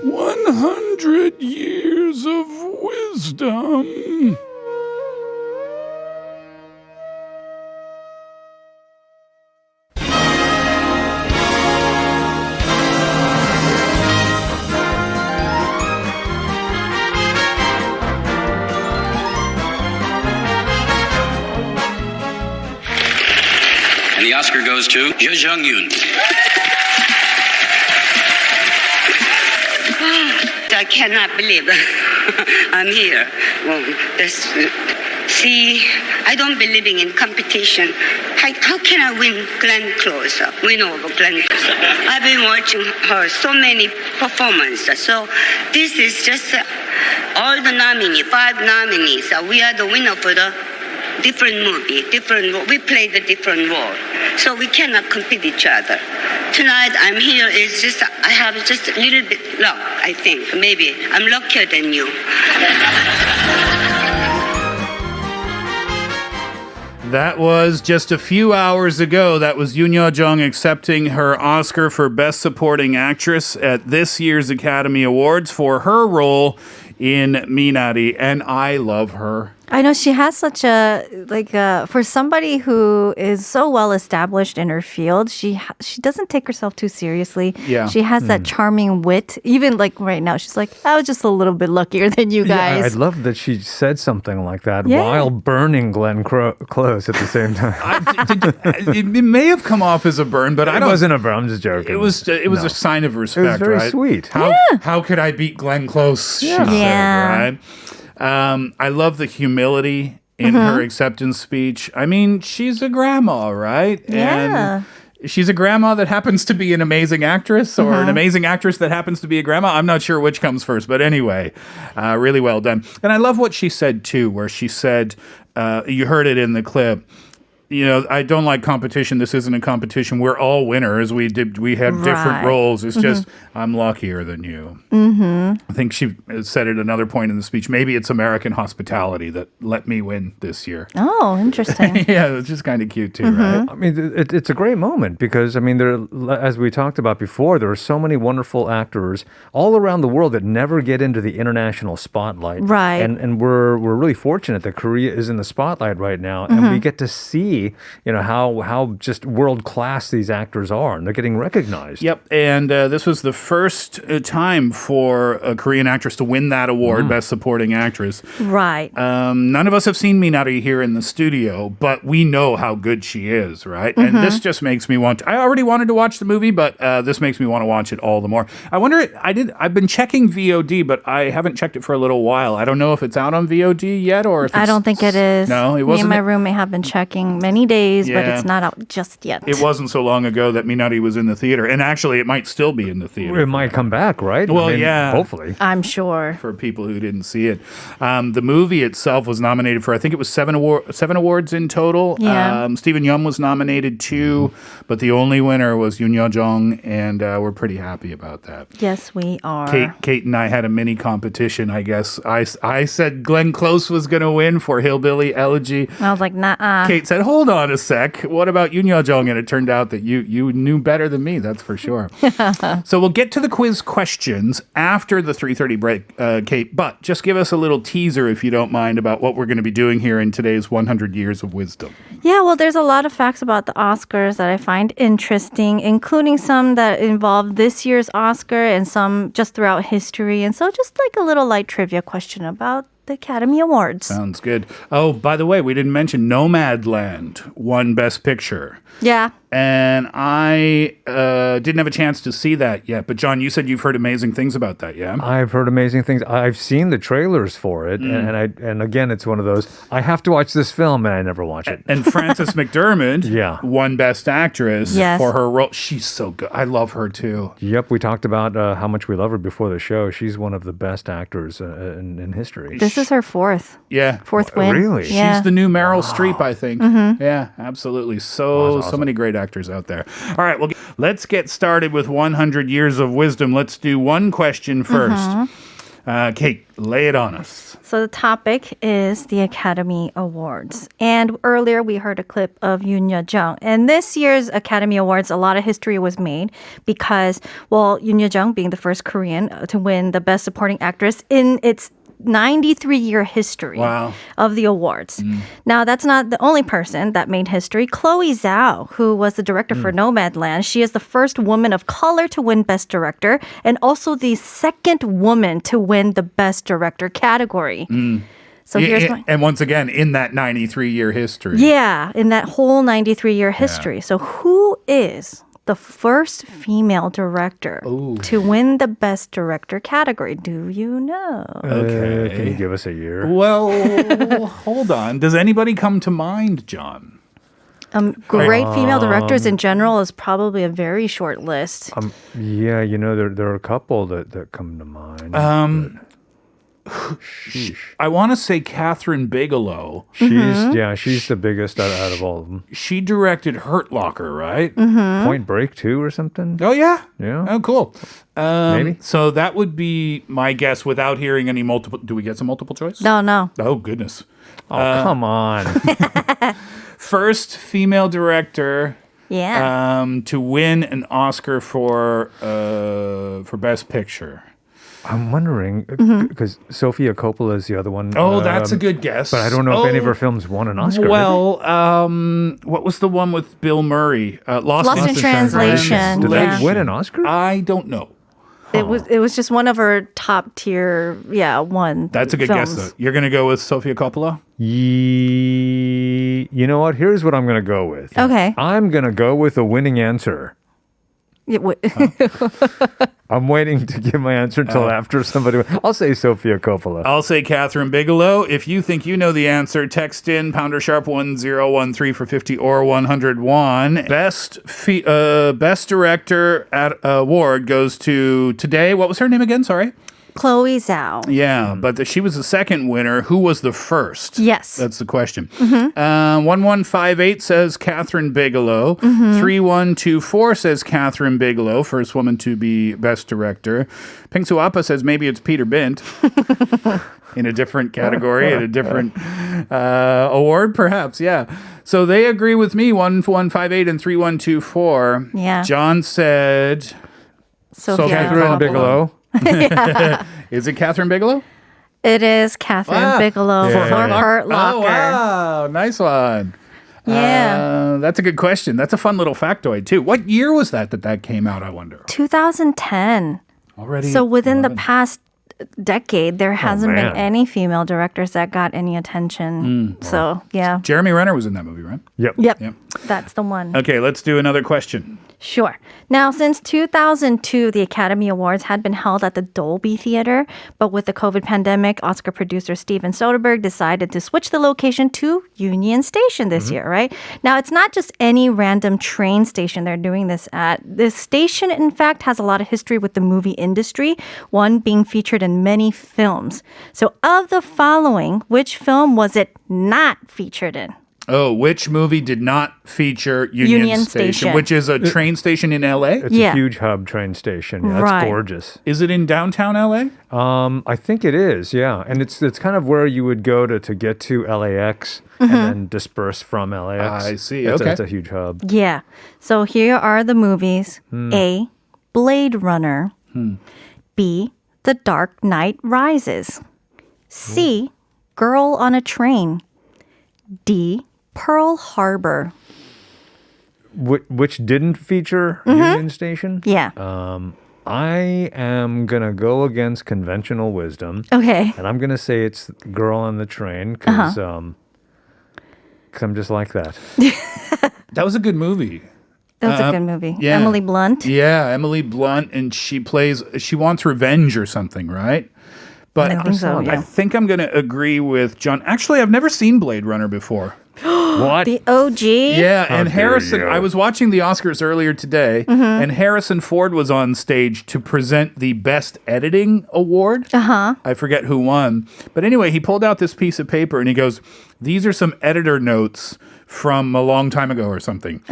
100 Years of Wisdom. And the Oscar goes to Ye Jong-yoon. I cannot believe I'm here. Well, see, I don't believe in competition. How can I win Glenn Close? Win over Glenn Close? I've been watching her so many performances. So this is just all the nominees, 5 nominees. We are the winner for the different movie, different role. We play the different role, so we cannot compete each other. Tonight I'm here is just I have just a little bit luck. I think maybe I'm luckier than you. That was just a few hours ago. That was Yoon Yo-jung accepting her Oscar for Best Supporting Actress at this year's Academy Awards for her role in Minari, and I love her. I know she has such a for somebody who is so well established in her field, she doesn't take herself too seriously. Yeah. She has that charming wit. Even like right now, she's like, I was just a little bit luckier than you guys. Yeah, I love that she said something like that while burning Glenn Close at the same time. It may have come off as a burn, but it wasn't a burn. I'm just joking. It was a sign of respect. It was very right? sweet. How could I beat Glenn Close? She said, right? I love the humility in her acceptance speech. I mean, she's a grandma, right? Yeah. And she's a grandma that happens to be an amazing actress or an amazing actress that happens to be a grandma. I'm not sure which comes first, but anyway, really well done. And I love what she said, too, where she said, you heard it in the clip, you know, I don't like competition. This isn't a competition. We're all winners. We have different roles. It's just, I'm luckier than you. I think she said at another point in the speech, maybe it's American hospitality that let me win this year. Oh, interesting. Yeah, it's just kind of cute too, right? I mean, it's a great moment because, I mean, as we talked about before, there are so many wonderful actors all around the world that never get into the international spotlight. Right. And we're really fortunate that Korea is in the spotlight right now, and we get to see, you know, how just world-class these actors are, and they're getting recognized. Yep, and this was the first time for a Korean actress to win that award, Best Supporting Actress. Right. None of us have seen Minari here in the studio, but we know how good she is, right? And this just makes me want to, I already wanted to watch the movie, but this makes me want to watch it all the more. I wonder, I've been checking VOD, but I haven't checked it for a little while. I don't know if it's out on VOD yet or if it's... I don't think it is. No, it wasn't. Me and my roommate have been checking many days, but it's not out just yet. It wasn't so long ago that Minari was in the theater, and actually it might still be in the theater. It might come back, right? Well, I mean, yeah. hopefully. I'm sure. For people who didn't see it. The movie itself was nominated for, I think it was seven awards in total. Yeah. Stephen Yeun was nominated too, but the only winner was Yoon Yo-jung, and we're pretty happy about that. Yes, we are. Kate and I had a mini competition, I guess. I said Glenn Close was going to win for Hillbilly Elegy. I was like, nah. Kate said, hold on a sec. What about Yoon Yo-jung? And it turned out that you knew better than me, that's for sure. So we'll get to the quiz questions after the 3:30 break, Kate. But just give us a little teaser, if you don't mind, about what we're going to be doing here in today's 100 Years of Wisdom. Yeah, well, there's a lot of facts about the Oscars that I find interesting, including some that involve this year's Oscar and some just throughout history. And so just like a little light trivia question about the Academy Awards. Sounds good. Oh, by the way, we didn't mention Nomadland won Best Picture. Yeah. And I didn't have a chance to see that yet. But John, you said you've heard amazing things about that, yeah? I've heard amazing things. I've seen the trailers for it. And again, it's one of those, I have to watch this film and I never watch it. And Frances McDermott won Best Actress for her role. She's so good. I love her too. Yep, we talked about how much we love her before the show. She's one of the best actors in history. This is her fourth. Yeah. Fourth win. Really? Yeah. She's the new Meryl Streep, I think. Yeah, absolutely. So many great actors out there. All right, well, let's get started with 100 Years of Wisdom. Let's do one question first. Kate, lay it on us. So the topic is the Academy Awards. And earlier we heard a clip of Yoon Ye-jung. And this year's Academy Awards, a lot of history was made because, well, Yoon Ye-jung being the first Korean to win the Best Supporting Actress in its 93-year history of the awards. Now, that's not the only person that made history. Chloe Zhao, who was the director for Nomadland, she is the first woman of color to win Best Director and also the second woman to win the Best Director category. So here's my... And once again, in that 93-year history. Yeah, in that whole 93-year history. So who is the first female director to win the Best Director category? Do you know? Okay. Can you give us a year? Well, hold on. Does anybody come to mind, John? Great female directors in general is probably a very short list. Yeah, you know, there are a couple that come to mind. I want to say Catherine Bigelow. She's the biggest out of all of them. She directed Hurt Locker, right? Point Break 2 or something? Oh, yeah? Yeah. Oh, cool. Maybe. So that would be my guess without hearing any multiple... Do we get some multiple choice? No. Oh, goodness. Oh, come on. First female director to win an Oscar for Best Picture. I'm wondering, because Sofia Coppola is the other one. Oh, that's a good guess. But I don't know if any of her films won an Oscar. Well, what was the one with Bill Murray? Lost in Translation. Did they win an Oscar? I don't know. It was just one of her top tier, one. That's a good guess, though. You're going to go with Sofia Coppola? You know what? Here's what I'm going to go with. Okay. I'm going to go with a winning answer. I'm waiting to give my answer until after somebody... I'll say Sofia Coppola. I'll say Catherine Bigelow. If you think you know the answer, text in pounder sharp 1013 for 50 or 101. Best Director award goes to today. What was her name again? Sorry. Chloe Zhao. Yeah, but she was the second winner. Who was the first? Yes. That's the question. 1158 says Catherine Bigelow. 3124 says Catherine Bigelow, first woman to be Best Director. Pingsu Appa says maybe it's Peter Bint. In a different category, in a different award, perhaps, yeah. So they agree with me, 1158 and 3124. Yeah. John said... Catherine Bigelow. Is it Catherine Bigelow? It is Catherine Bigelow for Hurt Locker. Oh, wow. Nice one. Yeah. That's a good question. That's a fun little factoid, too. What year was that came out, I wonder? 2010. Already? So within the past decade, there hasn't been any female directors that got any attention. So, yeah. Jeremy Renner was in that movie, right? Yep. That's the one. Okay, let's do another question. Sure. Now, since 2002, the Academy Awards had been held at the Dolby Theater, but with the COVID pandemic, Oscar producer Steven Soderbergh decided to switch the location to Union Station this year, right? Now, it's not just any random train station they're doing this at. This station, in fact, has a lot of history with the movie industry, one being featured in many films. So of the following, which film was it not featured in? Oh, which movie did not feature Union Station, which is a train station in L.A.? It's a huge hub train station. Yeah, it's gorgeous. Is it in downtown L.A.? I think it is, yeah. And it's kind of where you would go to get to LAX and then disperse from LAX. I see, It's a huge hub. Yeah. So here are the movies. A, Blade Runner. B, The Dark Knight Rises. C, Girl on a Train. D, Pearl Harbor. Which didn't feature Union Station? Yeah. I am going to go against conventional wisdom. Okay. And I'm going to say it's Girl on the Train because I'm just like that. That was a good movie. That's a good movie. Yeah. Emily Blunt. Yeah, Emily Blunt, and she wants revenge or something, right? But I think so, yeah. I think I'm going to agree with John. Actually, I've never seen Blade Runner before. What? The OG? Yeah, and dare Harrison, you. I was watching the Oscars earlier today, and Harrison Ford was on stage to present the Best Editing Award. I forget who won. But anyway, he pulled out this piece of paper and he goes, these are some editor notes from a long time ago or something.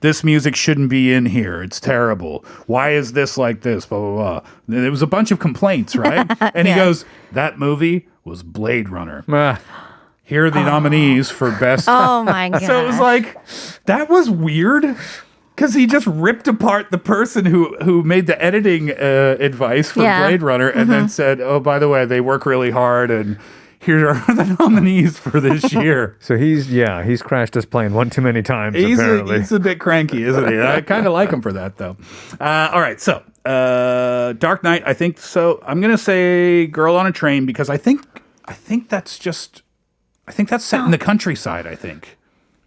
This music shouldn't be in here. It's terrible. Why is this like this? Blah, blah, blah. There was a bunch of complaints, right? And he goes, that movie was Blade Runner. Here are the nominees for Best. Oh my god. So it was like, that was weird. Because he just ripped apart the person who made the editing advice for Yeah. Blade Runner and then said, oh, by the way, they work really hard and here are the nominees for this year. So he's crashed his plane one too many times, He's apparently. a bit cranky, isn't he? I kind of like him for that, though. All right, so Dark Knight, I think so. I'm going to say Girl on a Train because I think that's set in the countryside, I think.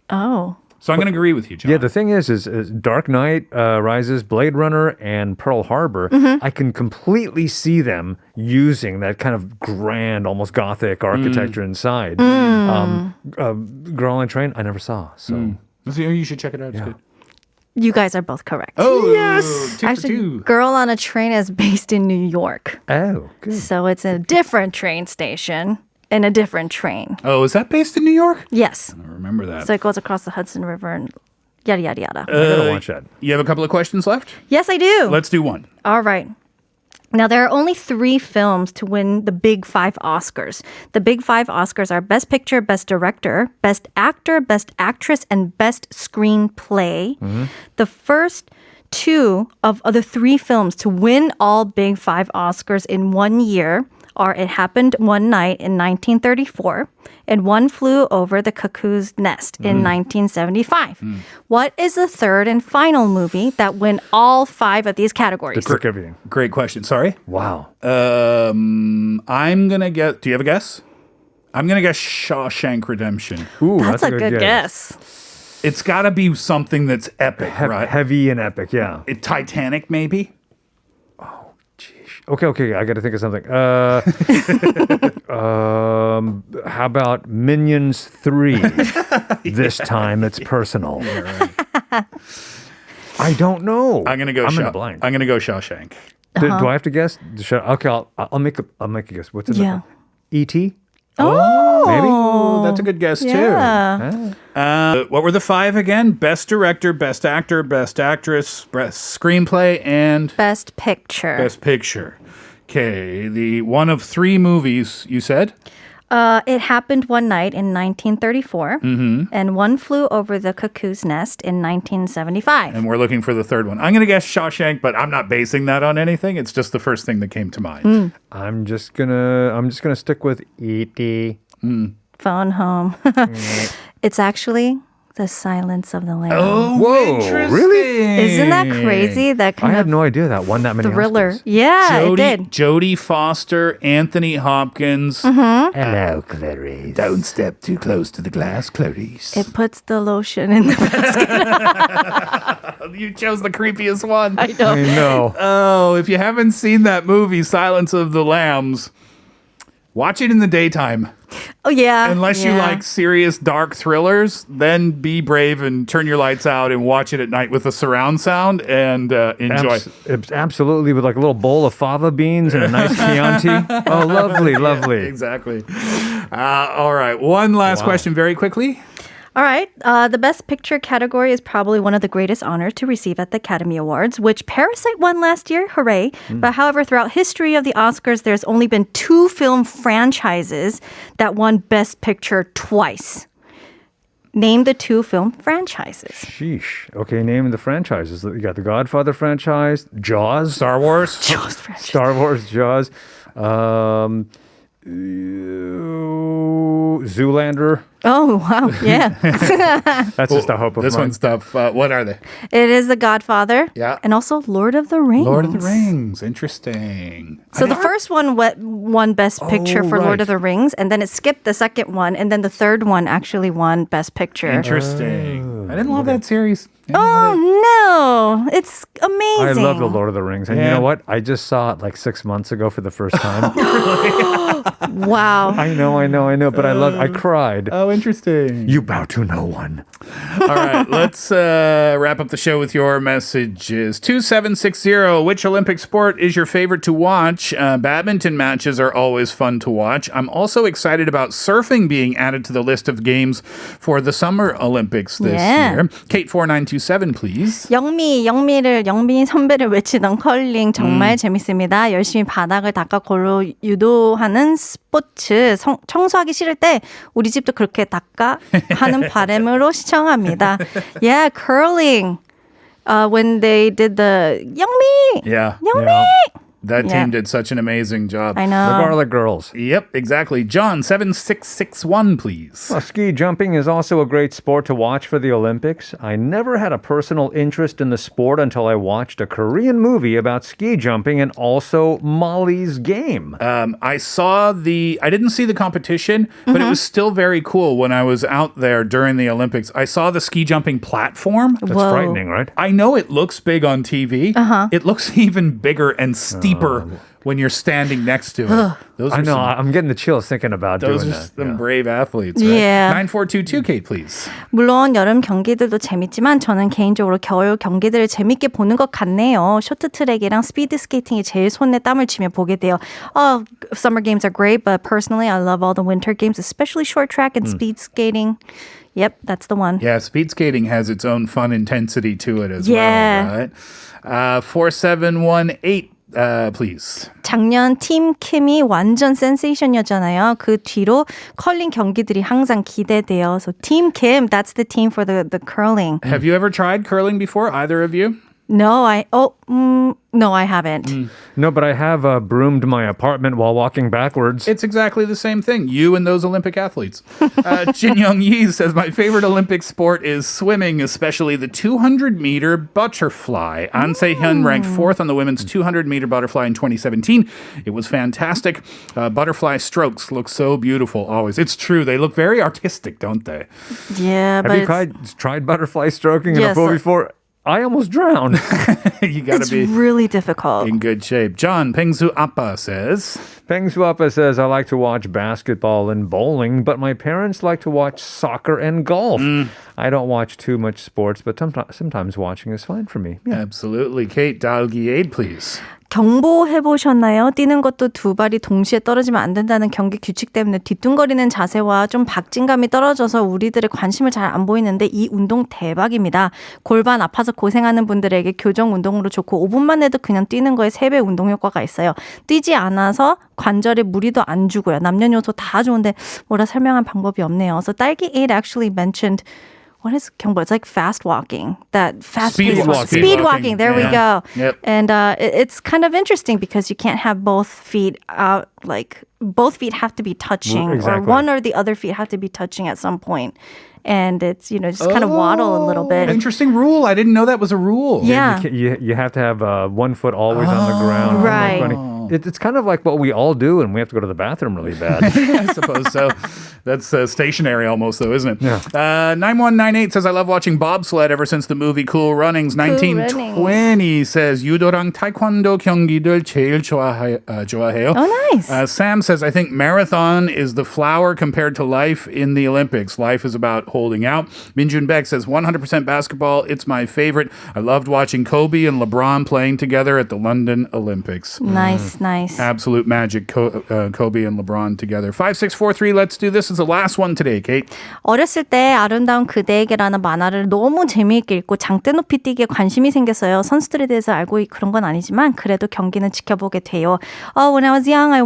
Oh. So I'm going to agree with you, John. Yeah, the thing is Dark Knight Rises, Blade Runner, and Pearl Harbor, I can completely see them using that kind of grand, almost gothic architecture inside. Girl on a Train, I never saw. So So you should check it out. It's good. You guys are both correct. Oh, yes! Two for Actually, two. Girl on a Train is based in New York. Oh, good. So it's a different train station in a different train. Oh, is that based in New York? Yes. I remember that. So it goes across the Hudson River and yada, yada, yada. I gotta watch that. You have a couple of questions left? Yes, I do. Let's do one. All right. Now, there are only 3 films to win the Big 5 Oscars. The Big 5 Oscars are Best Picture, Best Director, Best Actor, Best Actress, and Best Screenplay. The first 2 of the 3 films to win all Big 5 Oscars in 1 year are It Happened One Night in 1934 and One Flew Over the Cuckoo's Nest in 1975. What is the third and final movie that win all 5 of these categories? Took everything. Great question. Sorry. Wow. I'm going to guess. Do you have a guess? I'm going to guess Shawshank Redemption. Ooh, That's a good guess. It's got to be something that's epic, right? Heavy and epic, yeah. Titanic, maybe? Okay, I got to think of something. How about Minions 3? This time it's personal. I don't know. I'm going to go I'm in a blank. I'm going to go Shawshank. Do I have to guess? Okay, I'll make a guess. What's in Yeah. the E.T.? Oh, maybe. that's a good guess, Yeah. too. What were the 5 again? Best Director, Best Actor, Best Actress, Best Screenplay, and Best Picture. Best Picture. Okay, the one of 3 movies, you said? It Happened One Night in 1934 and One Flew Over the Cuckoo's Nest in 1975. And we're looking for the third one. I'm going to guess Shawshank, but I'm not basing that on anything. It's just the first thing that came to mind. I'm just gonna stick with E.T. Phone home. It's actually The Silence of the Lambs. Oh, Whoa, interesting. really? Isn't that crazy? That I kind had of no idea that won that many thriller. Oscars. Yeah, it did. Jodie Foster, Anthony Hopkins. Hello, Clarice. Don't step too close to the glass, Clarice. It puts the lotion in the You chose the creepiest one. I know. Oh, if you haven't seen that movie, Silence of the Lambs, watch it in the daytime. Oh, yeah. Unless you like serious dark thrillers, then be brave and turn your lights out and watch it at night with a surround sound and enjoy. Absolutely, with like a little bowl of fava beans and a nice Chianti. Oh, lovely, lovely. Exactly. All right. One last question very quickly. All right. The Best Picture category is probably one of the greatest honors to receive at the Academy Awards, which Parasite won last year. Hooray. But however, throughout history of the Oscars, there's only been 2 film franchises that won Best Picture twice. Name the 2 film franchises. Sheesh. Okay, name the franchises. You got the Godfather franchise, Jaws, Star Wars. Jaws franchise. Star Wars, Jaws, Zoolander. Oh, wow. Yeah. That's just a hope of This mine. one's tough. What are they? It is The Godfather. Yeah. And also Lord of the Rings. Lord of the Rings. Interesting. So the first one won Best Picture for right. Lord of the Rings, and then it skipped the second one, and then the third one actually won Best Picture. Interesting. I didn't love that series. Oh no, it's I amazing. love The Lord of the Rings. And you know what? I just saw it like 6 months ago for the first time. Wow. I know. But I cried. Oh, interesting. You bow to no one. All right, let's wrap up the show with your messages. 2760, which Olympic sport is your favorite to watch? Badminton matches are always fun to watch. I'm also excited about surfing being added to the list of games for the Summer Olympics this year. Kate 4927, please. 영미 선배를 외치던 컬링 정말 재밌습니다. 열심히 바닥을 닦아 골로 유도하는 스포츠. 청소하기 싫을 때 우리 집도 그렇게 닦아 하는 바람으로 시청합니다. Yeah, curling. When they did the 영미. Yeah. 영미. That team did such an amazing job. I know. The Garlic Girls. Yep, exactly. John 7661, please. Well, ski jumping is also a great sport to watch for the Olympics. I never had a personal interest in the sport until I watched a Korean movie about ski jumping and also Molly's game. I didn't see the competition, but it was still very cool when I was out there during the Olympics. I saw the ski jumping platform. That's frightening, right? I know it looks big on TV. It looks even bigger and steeper when you're standing next to it. I know. I'm getting the chills thinking about doing Those are that. some brave athletes, right? Yeah. 9422, Kate, please. 물론 여름 경기들도 재밌지만 저는 개인적으로 겨울 경기들을 재밌게 보는 것 같네요. 쇼트트랙이랑 스피드 스케이팅이 제일 손에 땀을 치며 보게 돼요. Summer games are great, but personally I love all the winter games, especially short track and speed skating. Yep, that's the one. Yeah, speed skating has its own fun intensity to it as Yeah. well, right? 4718, please. 작년 팀 킴이 완전 센세이션이었잖아요. 그 뒤로 컬링 경기들이 항상 기대돼요. So Team Kim, that's the team for the curling. Have you ever tried curling before, either of you? No, I haven't. No, but I have broomed my apartment while walking backwards. It's exactly the same thing. You and those Olympic athletes. Jin Young Yi says, my favorite Olympic sport is swimming, especially the 200-meter butterfly. An Se-hyun ranked 4th on the women's 200-meter butterfly in 2017. It was fantastic. Butterfly strokes look so beautiful always. It's true. They look very artistic, don't they? Yeah, Have you tried butterfly stroking in a pool before? I almost drowned. You got to be really difficult. in good shape. John Pengsu Appa says, Peng Suapa says, I like to watch basketball and bowling, but my parents like to watch soccer and golf. I don't watch too much sports, but sometimes watching is fine for me. Yeah. absolutely. Kate Dalgiade, please. 경보해보셨나요? 뛰는 것도 두 발이 동시에 떨어지면 안 된다는 경기 규칙 때문에 뒤뚱거리는 자세와 좀 박진감이 떨어져서 우리들의 관심을 잘 안 보이는데 이 운동 대박입니다. 골반 아파서 고생하는 분들에게 교정 운동으로 좋고 5분만 해도 그냥 뛰는 거에 3배 운동 효과가 있어요. 뛰지 않아서 관절에 무리도 안 주고요. 남녀노소 다 좋은데 뭐라 설명한 방법이 없네요. So 딸기 8 actually mentioned what is 경보? It's like fast walking. That fast Speed walking. Speed walking. There we go. Yep. And it's kind of interesting because you can't have both feet out. Like both feet have to be touching, Exactly. or one or the other feet have to be touching at some point. And it's just kind of waddle a little bit. Interesting rule. I didn't know that was a rule. Yeah. You have to have 1 foot always on the ground. Right. Like it's kind of like what we all do, and we have to go to the bathroom really bad. I suppose so. That's stationary almost, though, isn't it? Yeah. 9198 says, I love watching bobsled ever since the movie Cool Runnings. 1920 says, 유도랑 타이콘도 경기들 제일 좋아해요. Oh, nice. Sam says, I think marathon is the flower compared to life in the Olympics. Life is about holding out. Minjun Beck says, 100% basketball. It's my favorite. I loved watching Kobe and LeBron playing together at the London Olympics. Nice. Absolute magic, Kobe and LeBron together. 5643, let's do this. Is the last one today, Kate. 어렸을 때 아름다운 그대에게라는 만화를 너무 재미있게 읽고 장대 높이 뛰기에 관심이 생겼어요. 선수들에 대해서 알고 그런 건 아니지만 그래도 경기는 지켜보게 돼요. When I was young, I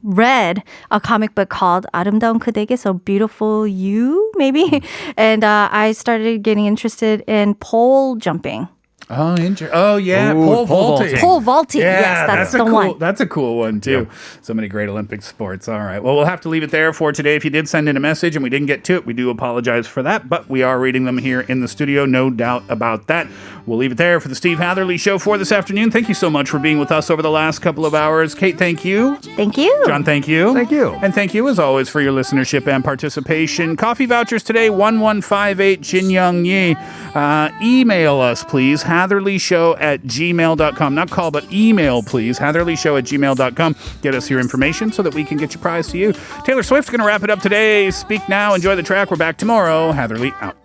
read a comic book called 아름다운 그대에게, so Beautiful You, maybe? And I started getting interested in pole jumping. Oh, oh yeah, Ooh, pole pole vaulting. Pole vaulting. Yeah, Yes, that's the a cool, one. That's a cool one too. So many great Olympic sports. All right. Well, we'll have to leave it there for today. If you did send in a message and we didn't get to it, we do apologize for that, but we are reading them here in the studio, no doubt about that. We'll leave it there for the Steve Hatherly Show for this afternoon. Thank you so much for being with us over the last couple of hours. Kate, thank you. Thank you. John, thank you. Thank you. And thank you, as always, for your listenership and participation. Coffee vouchers today, 1158 Jin Young Yi. Email us, please, hatherlyshow@gmail.com. Not call, but email, please, hatherlyshow@gmail.com. Get us your information so that we can get your prize to you. Taylor Swift's going to wrap it up today. Speak now. Enjoy the track. We're back tomorrow. Hatherly out.